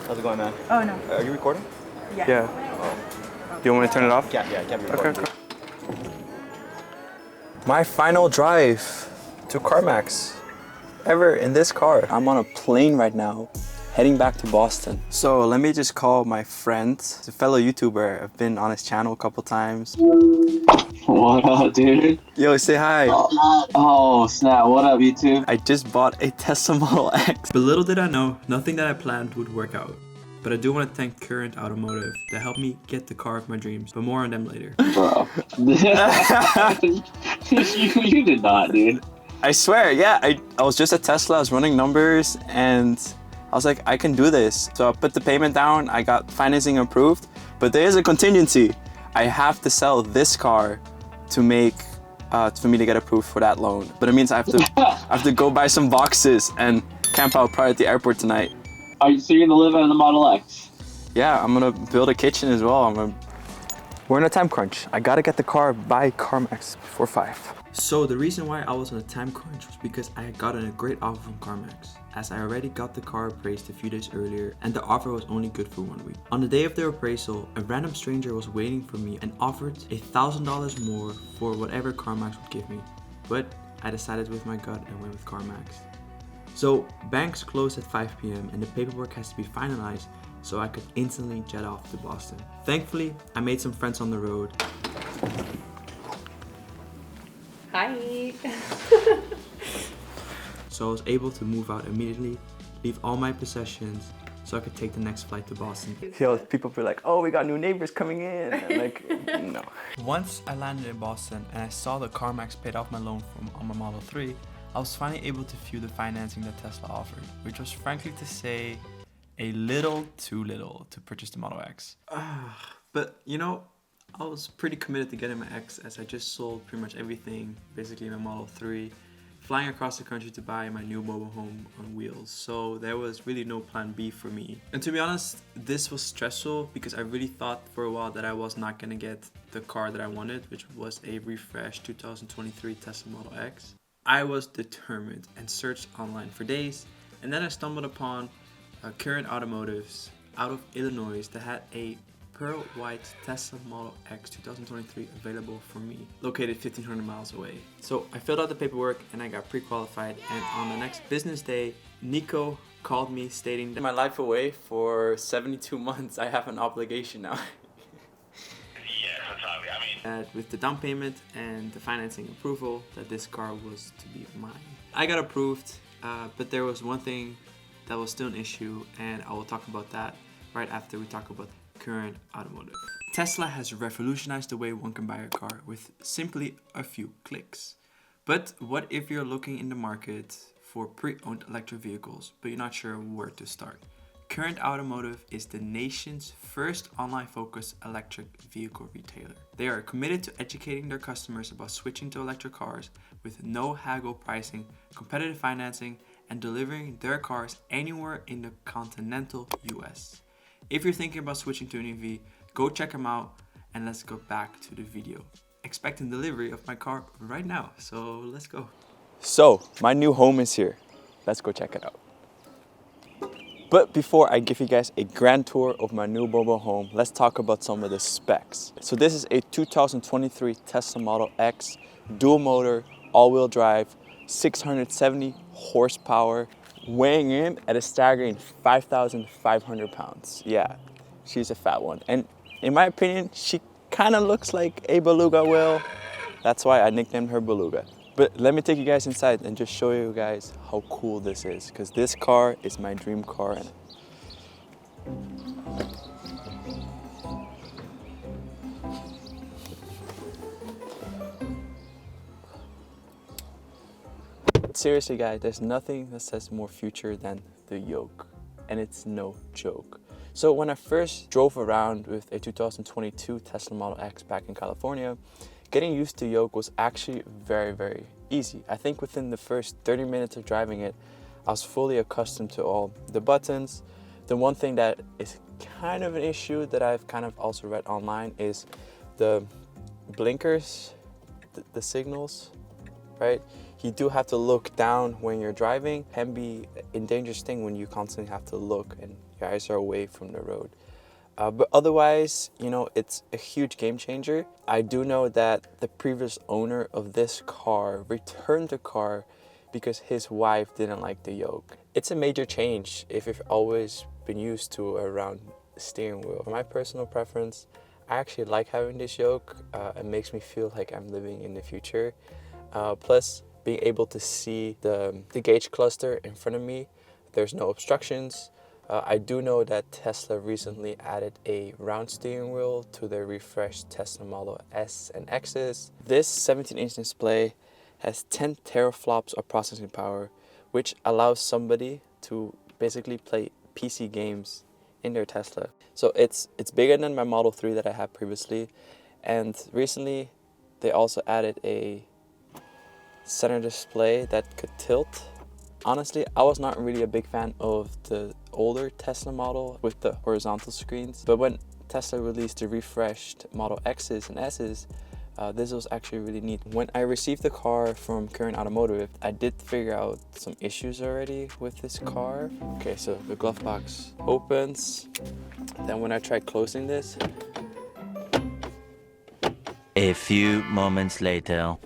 How's it going, man? Oh, no. Are you recording? Yeah. Oh. Do you want me to turn it off? Yeah, can't be recording. Okay. My final drive to CarMax ever in this car. I'm on a plane right now, heading back to Boston. So let me just call my friend, he's a fellow YouTuber. I've been on his channel a couple times. What up, dude? Yo, say hi. Oh, snap. What up, YouTube? I just bought a Tesla Model X. But little did I know, nothing that I planned would work out. But I do want to thank Current Automotive that helped me get the car of my dreams, but more on them later. Bro. you did not, dude. I swear, yeah, I was just at Tesla, I was running numbers, and I was like, I can do this. So I put the payment down, I got financing approved, but there is a contingency. I have to sell this car to make, for me to get approved for that loan. But it means I have to go buy some boxes and camp out probably at the airport tonight. So you're gonna live out of the Model X? Yeah, I'm gonna build a kitchen as well. We're in a time crunch. I gotta get the car by CarMax before 5. So the reason why I was on a time crunch was because I had gotten a great offer from CarMax, as I already got the car appraised a few days earlier and the offer was only good for 1 week. On the day of the appraisal, a random stranger was waiting for me and offered $1,000 more for whatever CarMax would give me. But I decided with my gut and went with CarMax. So banks close at 5 p.m. and the paperwork has to be finalized so I could instantly jet off to Boston. Thankfully, I made some friends on the road. Hi. So I was able to move out immediately, leave all my possessions so I could take the next flight to Boston. Yo, people be like, oh, we got new neighbors coming in. And like, no. Once I landed in Boston and I saw the CarMax paid off my loan on my Model 3, I was finally able to view the financing that Tesla offered, which was frankly to say a little too little to purchase the Model X. But you know, I was pretty committed to getting my X as I just sold pretty much everything, basically my Model 3, flying across the country to buy my new mobile home on wheels. So there was really no plan B for me. And to be honest, this was stressful because I really thought for a while that I was not gonna get the car that I wanted, which was a refreshed 2023 Tesla Model X. I was determined and searched online for days, and then I stumbled upon Current Automotives out of Illinois that had a pearl white Tesla Model X 2023 available for me, located 1,500 miles away. So I filled out the paperwork and I got pre-qualified, and on the next business day, Nico called me stating that my life away for 72 months, I have an obligation now. With the down payment and the financing approval, that this car was to be mine. I got approved, but there was one thing that was still an issue, and I will talk about that right after we talk about Current Automotive. Tesla has revolutionized the way one can buy a car with simply a few clicks. But what if you're looking in the market for pre-owned electric vehicles, but you're not sure where to start? Current Automotive is the nation's first online-focused electric vehicle retailer. They are committed to educating their customers about switching to electric cars with no haggle pricing, competitive financing, and delivering their cars anywhere in the continental US. If you're thinking about switching to an EV, go check them out, and let's go back to the video. Expecting delivery of my car right now, so let's go. So, my new home is here. Let's go check it out. But before I give you guys a grand tour of my new mobile home, let's talk about some of the specs. So this is a 2023 Tesla Model X, dual motor, all-wheel drive, 670 horsepower, weighing in at a staggering 5,500 pounds. Yeah, she's a fat one. And in my opinion, she kind of looks like a Beluga will. That's why I nicknamed her Beluga. But let me take you guys inside and just show you guys how cool this is, because this car is my dream car. Seriously guys, there's nothing that says more future than the yoke, and it's no joke. So when I first drove around with a 2022 Tesla Model X back in California, getting used to yoke was actually very, very easy. I think within the first 30 minutes of driving it, I was fully accustomed to all the buttons. The one thing that is kind of an issue that I've kind of also read online is the blinkers, the signals, right? You do have to look down when you're driving. It can be a dangerous thing when you constantly have to look and your eyes are away from the road. But otherwise, you know, it's a huge game changer. I do know that the previous owner of this car returned the car because his wife didn't like the yoke. It's a major change if you've always been used to a round steering wheel. For my personal preference, I actually like having this yoke. It makes me feel like I'm living in the future. Plus, being able to see the gauge cluster in front of me, there's no obstructions. I do know that Tesla recently added a round steering wheel to their refreshed Tesla Model S and X's. This 17-inch display has 10 teraflops of processing power, which allows somebody to basically play PC games in their Tesla. So it's bigger than my Model 3 that I had previously, and recently they also added a center display that could tilt. Honestly, I was not really a big fan of the older Tesla model with the horizontal screens, but when Tesla released the refreshed Model X's and S's, this was actually really neat. When I received the car from Current Automotive, I did figure out some issues already with this car. Okay, so the glove box opens. Then when I tried closing this, a few moments later.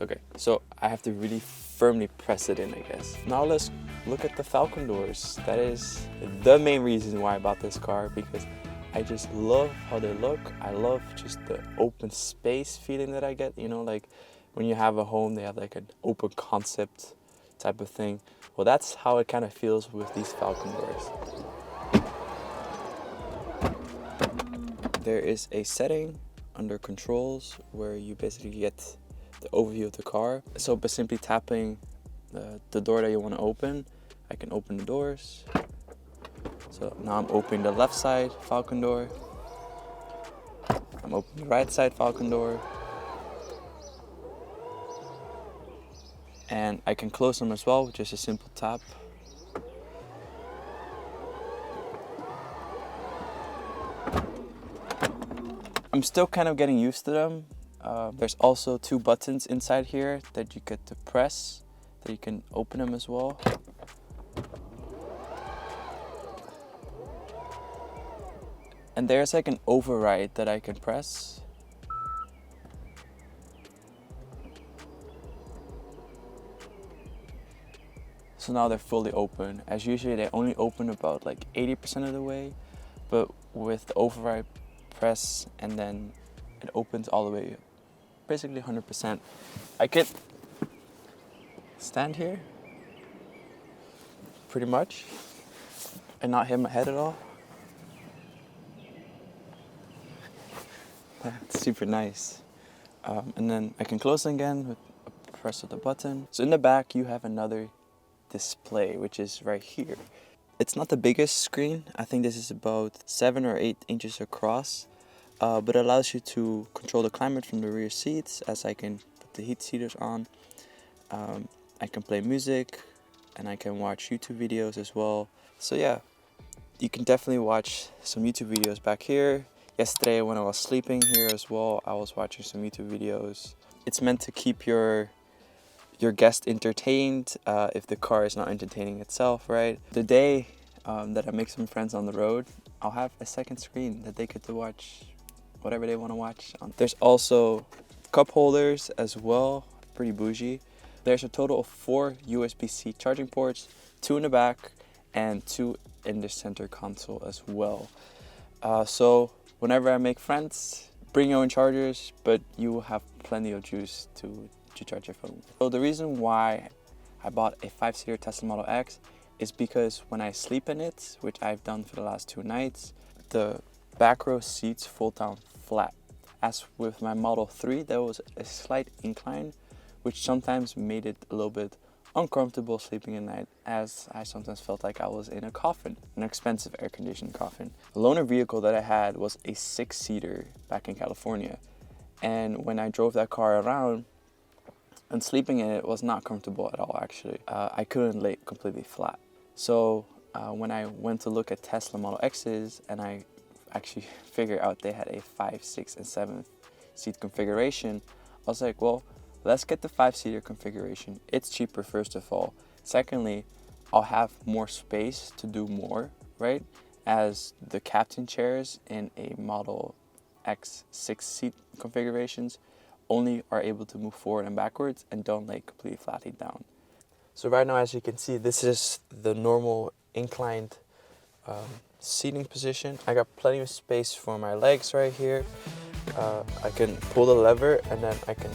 okay, so I have to really firmly press it in, I guess. Now let's look at the Falcon doors. That is the main reason why I bought this car, because I just love how they look. I love just the open space feeling that I get, you know, like when you have a home, they have like an open concept type of thing. Well, that's how it kind of feels with these Falcon doors. There is a setting under controls where you basically get the overview of the car. So by simply tapping the door that you want to open, I can open the doors. So now I'm opening the left side Falcon door. I'm opening the right side Falcon door. And I can close them as well with just a simple tap. I'm still kind of getting used to them. There's also 2 buttons inside here that you get to press, that you can open them as well. And there's like an override that I can press. So now they're fully open. As usually they only open about like 80% of the way, but with the override press and then it opens all the way, basically 100%. I could stand here pretty much and not hit my head at all. That's super nice. And then I can close it again with a press of the button. So in the back you have another display, which is right here. It's not the biggest screen. I think this is about 7 or 8 inches across, but it allows you to control the climate from the rear seats, as I can put the heat seaters on. I can play music and I can watch YouTube videos as well. So yeah, you can definitely watch some YouTube videos back here. Yesterday when I was sleeping here as well, I was watching some YouTube videos. It's meant to keep your guest entertained if the car is not entertaining itself, right? The day that I make some friends on the road, I'll have a second screen that they get to watch whatever they want to watch. There's also cup holders as well, pretty bougie. There's a total of 4 USB-C charging ports, 2 in the back and 2 in the center console as well. So whenever I make friends, bring your own chargers, but you will have plenty of juice to charge your phone. So the reason why I bought a 5-seater Tesla Model X is because when I sleep in it, which I've done for the last 2 nights, the back row seats fold down flat. As with my Model 3, there was a slight incline, which sometimes made it a little bit uncomfortable sleeping at night, as I sometimes felt like I was in a coffin, an expensive air-conditioned coffin. The loaner vehicle that I had was a 6-seater back in California, and when I drove that car around and sleeping in it was not comfortable at all, actually. I couldn't lay completely flat. So when I went to look at Tesla Model X's and I actually figured out they had a 5, 6, and 7 seat configuration, I was like, well, let's get the 5-seater configuration. It's cheaper, first of all. Secondly, I'll have more space to do more, right? As the captain chairs in a Model X 6-seat configurations only are able to move forward and backwards and don't lay completely flatly down. So right now, as you can see, this is the normal inclined seating position. I got plenty of space for my legs right here. I can pull the lever and then I can...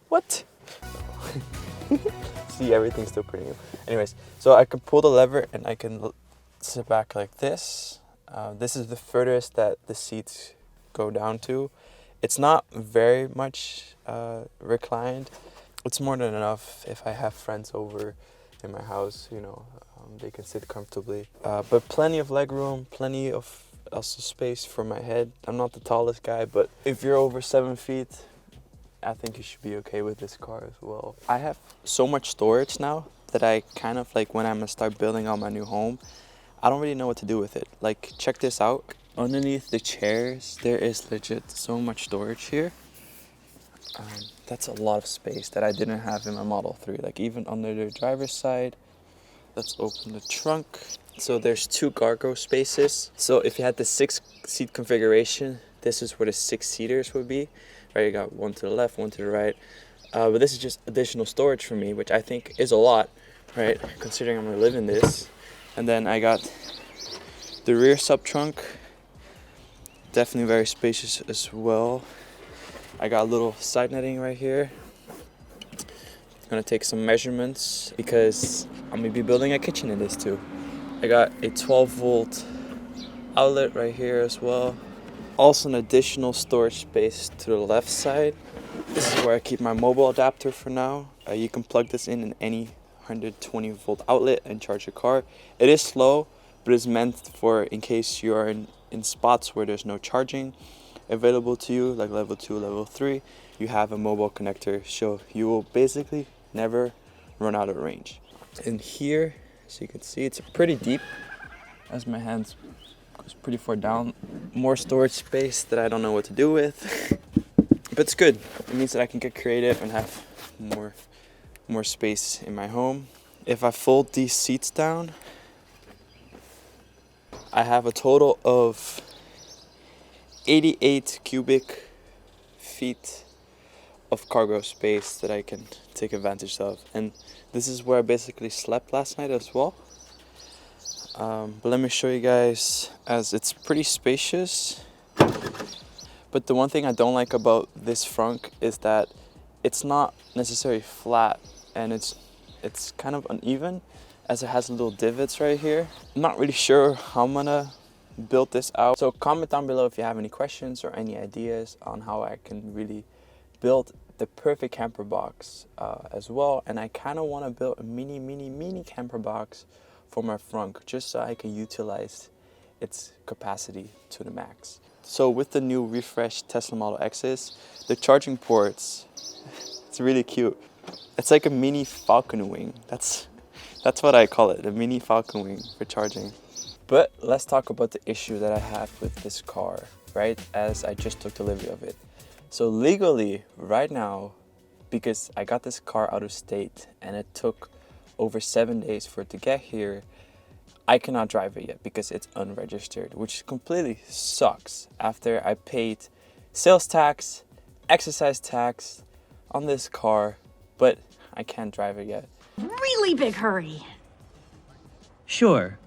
What? See, everything's still pretty new. Anyways, so I can pull the lever and I can sit back like this. This is the furthest that the seats go down to. It's not very much reclined. It's more than enough if I have friends over in my house, you know, they can sit comfortably. But plenty of leg room, plenty of also space for my head. I'm not the tallest guy, but if you're over 7 feet, I think you should be okay with this car as well. I have so much storage now that I kind of like, when I'm gonna start building out my new home, I don't really know what to do with it. Like, check this out. Underneath the chairs, there is legit so much storage here. That's a lot of space that I didn't have in my Model 3. Like, even under the driver's side. Let's open the trunk. So there's 2 cargo spaces. So if you had the 6-seat configuration, this is where the 6-seaters would be. Right, you got one to the left, one to the right. But this is just additional storage for me, which I think is a lot, right? Considering I'm gonna live in this. And then I got the rear sub trunk. Definitely very spacious as well. I got a little side netting right here. I'm gonna take some measurements because I'm gonna be building a kitchen in this too. I got a 12-volt outlet right here as well. Also an additional storage space to the left side. This is where I keep my mobile adapter for now. You can plug this in any 120-volt outlet and charge your car. It is slow, but it's meant for in case you are in spots where there's no charging available to you, like level 2, level 3. You have a mobile connector, so you will basically never run out of range. In here, as you can see, it's pretty deep as my hands goes pretty far down. More storage space that I don't know what to do with, but it's good. It means that I can get creative and have more space in my home. If I fold these seats down, I have a total of 88 cubic feet of cargo space that I can take advantage of. And this is where I basically slept last night as well. But let me show you guys, as it's pretty spacious. But the one thing I don't like about this frunk is that it's not necessarily flat, and it's kind of uneven, as it has little divots right here. I'm not really sure how I'm gonna build this out. So comment down below if you have any questions or any ideas on how I can really build the perfect camper box as well. And I kind of want to build a mini camper box for my frunk, just so I can utilize its capacity to the max. So with the new refreshed Tesla Model X's, the charging ports, it's really cute. It's like a mini Falcon wing. That's what I call it, a mini Falcon wing for charging. But let's talk about the issue that I have with this car, right? As I just took delivery of it. So legally, right now, because I got this car out of state and it took over 7 days for it to get here, I cannot drive it yet because it's unregistered, which completely sucks after I paid sales tax, excise tax on this car, but I can't drive it yet. Really big hurry. Sure.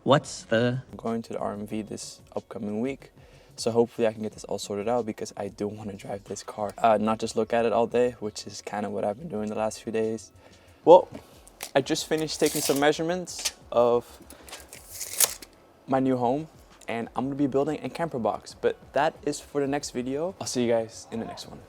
What's the... I'm going to the RMV this upcoming week, so hopefully I can get this all sorted out because I do want to drive this car. Not just look at it all day, which is kind of what I've been doing the last few days. Well, I just finished taking some measurements of my new home, and I'm going to be building a camper box, but that is for the next video. I'll see you guys in the next one.